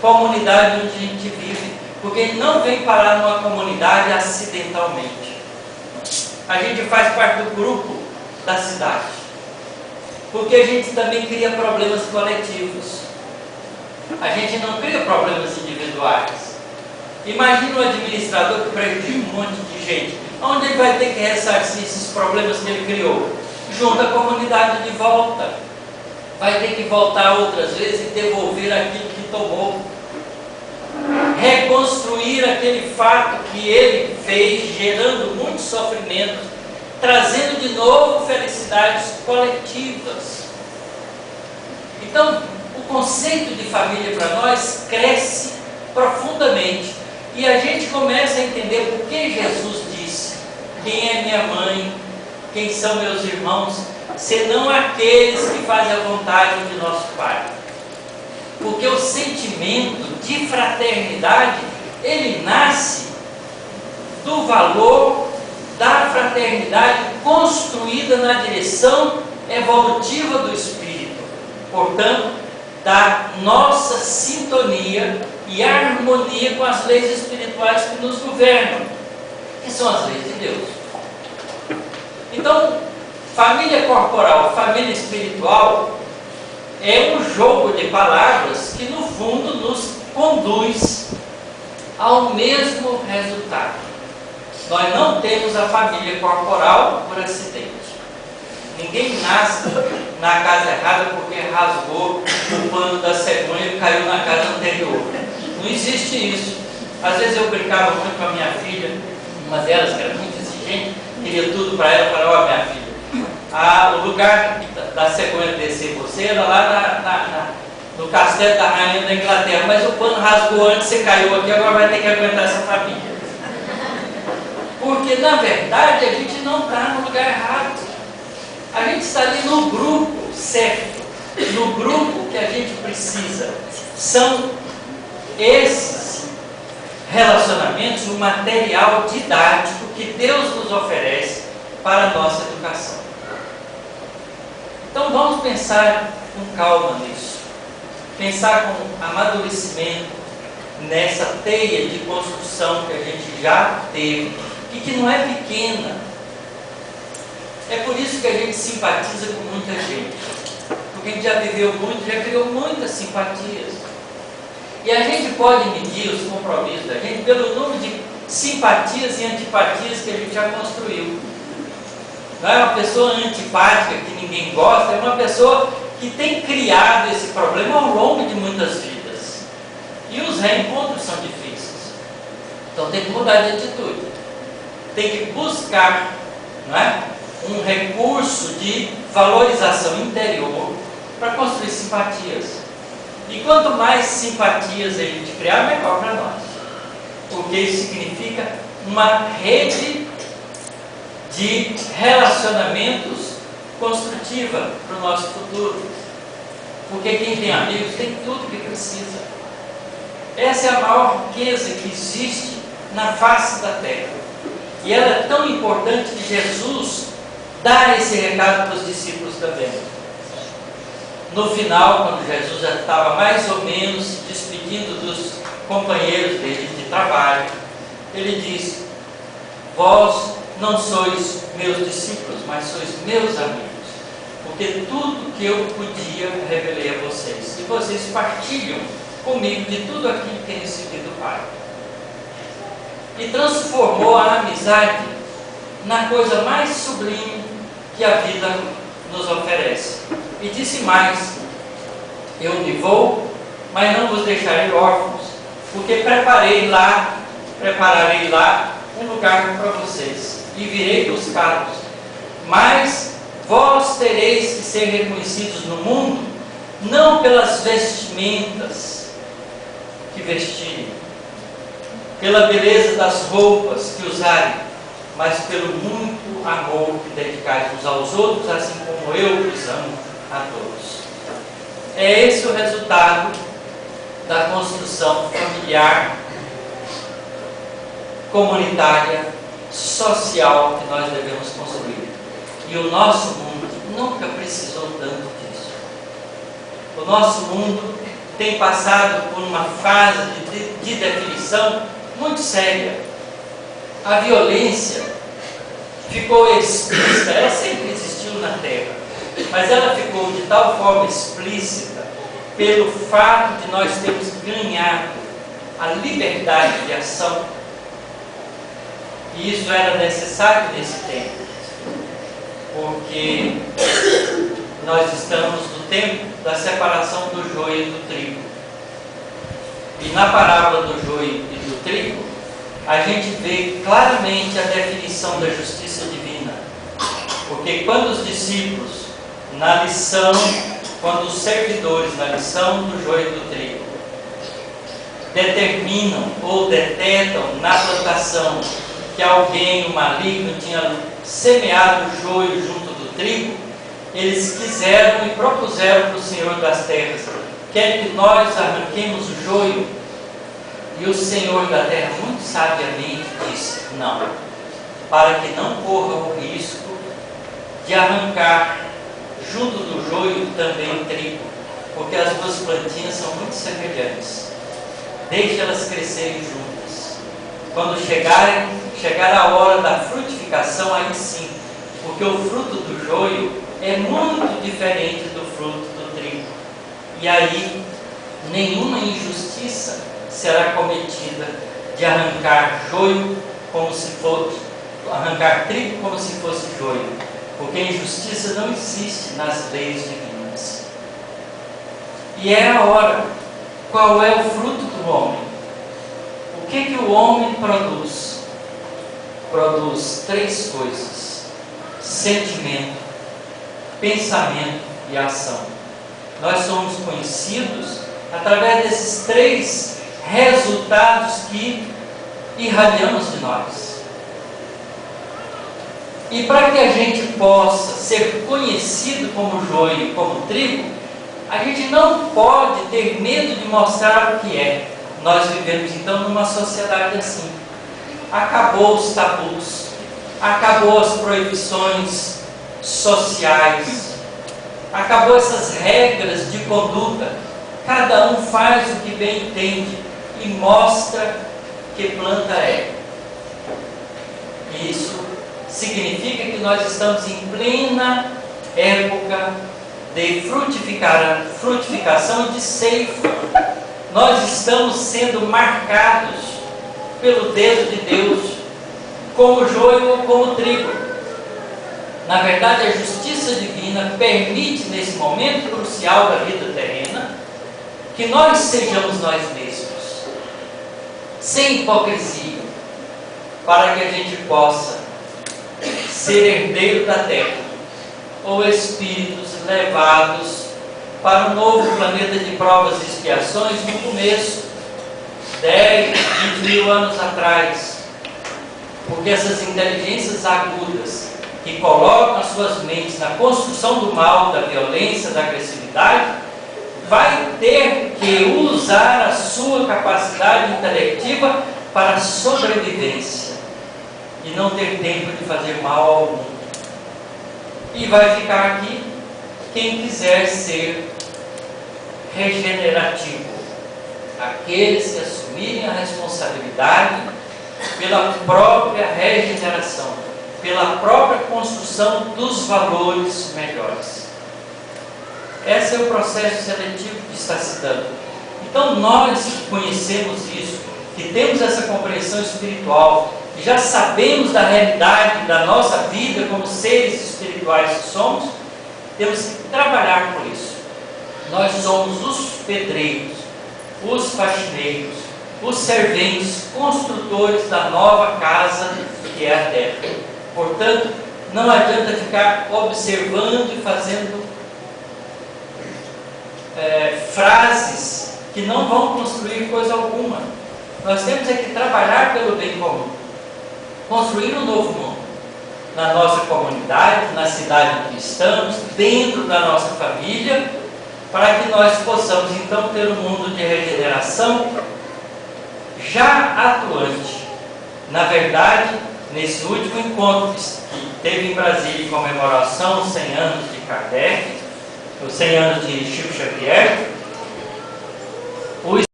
comunidade onde a gente vive, porque a gente não vem parar numa comunidade acidentalmente. A gente faz parte do grupo da cidade, porque a gente também cria problemas coletivos. A gente não cria problemas individuais. Imagina um administrador que prejudica um monte de gente. Onde ele vai ter que ressarcir esses problemas que ele criou? Junta a comunidade de volta. Vai ter que voltar outras vezes e devolver aquilo que tomou. Reconstruir aquele fato que ele fez, gerando muitos sofrimentos, trazendo de novo felicidades coletivas. Então, o conceito de família para nós cresce profundamente. E a gente começa a entender por que Jesus disse: quem é minha mãe, quem são meus irmãos, senão aqueles que fazem a vontade de nosso Pai. Porque o sentimento de fraternidade, ele nasce do valor da fraternidade construída na direção evolutiva do Espírito. Portanto, da nossa sintonia e harmonia com as leis espirituais que nos governam, que são as leis de Deus. Então, família corporal, família espiritual é um jogo de palavras que no fundo nos conduz ao mesmo resultado. Nós não temos a família corporal por acidente. Ninguém nasce na casa errada porque rasgou o pano da cegonha e caiu na casa anterior. Não existe isso. Às vezes eu brincava muito com a minha filha, uma delas que era muito exigente, queria tudo para ela, falava: ó, minha filha, o lugar da cegonha descer você era lá no castelo da rainha da Inglaterra, mas o pano rasgou antes, você caiu aqui, agora vai ter que aguentar essa família. Porque na verdade a gente não está no lugar errado. A gente está ali no grupo certo, no grupo que a gente precisa. São esses relacionamentos, o material didático que Deus nos oferece para a nossa educação. Então vamos pensar com calma nisso, pensar com amadurecimento nessa teia de construção que a gente já teve e que não é pequena. É por isso que a gente simpatiza com muita gente, porque a gente já viveu muito, já criou muitas simpatias. E a gente pode medir os compromissos da gente pelo número de simpatias e antipatias que a gente já construiu. Não é uma pessoa antipática que ninguém gosta, é uma pessoa que tem criado esse problema ao longo de muitas vidas. E os reencontros são difíceis. Então tem que mudar de atitude. Tem que buscar, não é, um recurso de valorização interior para construir simpatias. E quanto mais simpatias a gente criar, melhor para nós. Porque isso significa uma rede de relacionamentos construtiva para o nosso futuro. Porque quem tem amigos tem tudo que precisa. Essa é a maior riqueza que existe na face da terra. E ela é tão importante que Jesus dá esse recado para os discípulos também. No final, quando Jesus já estava mais ou menos se despedindo dos companheiros dele de trabalho, ele diz: vós não sois meus discípulos, mas sois meus amigos, porque tudo que eu podia revelei a vocês, e vocês partilham comigo de tudo aquilo que recebi do Pai. E transformou a amizade na coisa mais sublime que a vida nos oferece. E disse mais: eu me vou, mas não vos deixarei órfãos, porque prepararei lá um lugar para vocês, e virei buscá-los. Mas vós tereis que ser reconhecidos no mundo, não pelas vestimentas que vestirem, pela beleza das roupas que usarem, mas pelo muito amor que dedicais uns aos outros, assim como eu vos amo a todos. É esse o resultado da construção familiar, comunitária, social que nós devemos construir. E o nosso mundo nunca precisou tanto disso. O nosso mundo tem passado por uma fase de definição muito séria. A violência ficou explícita, ela sempre existiu na Terra, mas ela ficou de tal forma explícita pelo fato de nós termos ganhado a liberdade de ação. E isso era necessário nesse tempo, porque nós estamos no tempo da separação do joio e do trigo. E na parábola do joio e do trigo, a gente vê claramente a definição da justiça divina. Porque quando os discípulos, na lição, quando os servidores, na lição do joio e do trigo, determinam ou detectam na plantação que alguém, o maligno, tinha semeado o joio junto do trigo, eles quiseram e propuseram para o Senhor das terras: quer que nós arranquemos o joio? E o Senhor da terra muito sabiamente disse: não, para que não corra o risco de arrancar junto do joio também trigo, porque as duas plantinhas são muito semelhantes. Deixe elas crescerem juntas. Quando chegar a hora da frutificação, aí sim, porque o fruto do joio é muito diferente do fruto do trigo. E aí, nenhuma injustiça será cometida de arrancar joio como se fosse, arrancar trigo como se fosse joio, porque a injustiça não existe nas leis divinas. E é a hora. Qual é o fruto do homem? O que o homem produz? Produz três coisas: sentimento, pensamento e ação. Nós somos conhecidos através desses três resultados que irradiamos de nós. E para que a gente possa ser conhecido como joio, como trigo, a gente não pode ter medo de mostrar o que é. Nós vivemos então numa sociedade assim. Acabou os tabus, acabou as proibições sociais, acabou essas regras de conduta. Cada um faz o que bem entende e mostra que planta é. Isso significa que nós estamos em plena época de frutificação e de ceifa. Nós estamos sendo marcados pelo dedo de Deus, como joio ou como trigo. Na verdade, a justiça divina permite, nesse momento crucial da vida terrena, que nós sejamos nós mesmos, sem hipocrisia, para que a gente possa ser herdeiro da terra, ou espíritos levados para um novo planeta de provas e expiações no começo, 10, 20 mil anos atrás. Porque essas inteligências agudas que colocam as suas mentes na construção do mal, da violência, da agressividade, vai ter que usar a sua capacidade intelectiva para a sobrevivência e não ter tempo de fazer mal algum. E vai ficar aqui quem quiser ser regenerativo, aqueles que assumirem a responsabilidade pela própria regeneração, pela própria construção dos valores melhores. Esse é o processo seletivo que está se dando. Então nós que conhecemos isso, que temos essa compreensão espiritual, que já sabemos da realidade da nossa vida como seres espirituais que somos, temos que trabalhar por isso. Nós somos os pedreiros, os faxineiros, os serventes, construtores da nova casa que é a terra. Portanto, não adianta ficar observando e fazendo frases que não vão construir coisa alguma. Nós temos é que trabalhar pelo bem comum, construir um novo mundo na nossa comunidade, na cidade em que estamos, dentro da nossa família, para que nós possamos então ter um mundo de regeneração já atuante. Na verdade, nesse último encontro que teve em Brasília em comemoração aos 100 anos de Kardec, os 100 anos de Chico Xavier, o